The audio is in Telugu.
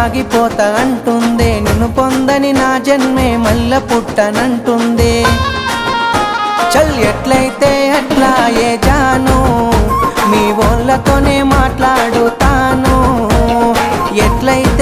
ఆగిపోతా అంటుందే, నిన్ను పొందని నా జన్మే మల్ల పుట్టనంటుందే. చల్ ఎట్లయితే అట్లా ఏ జాను, మీ వాళ్ళతోనే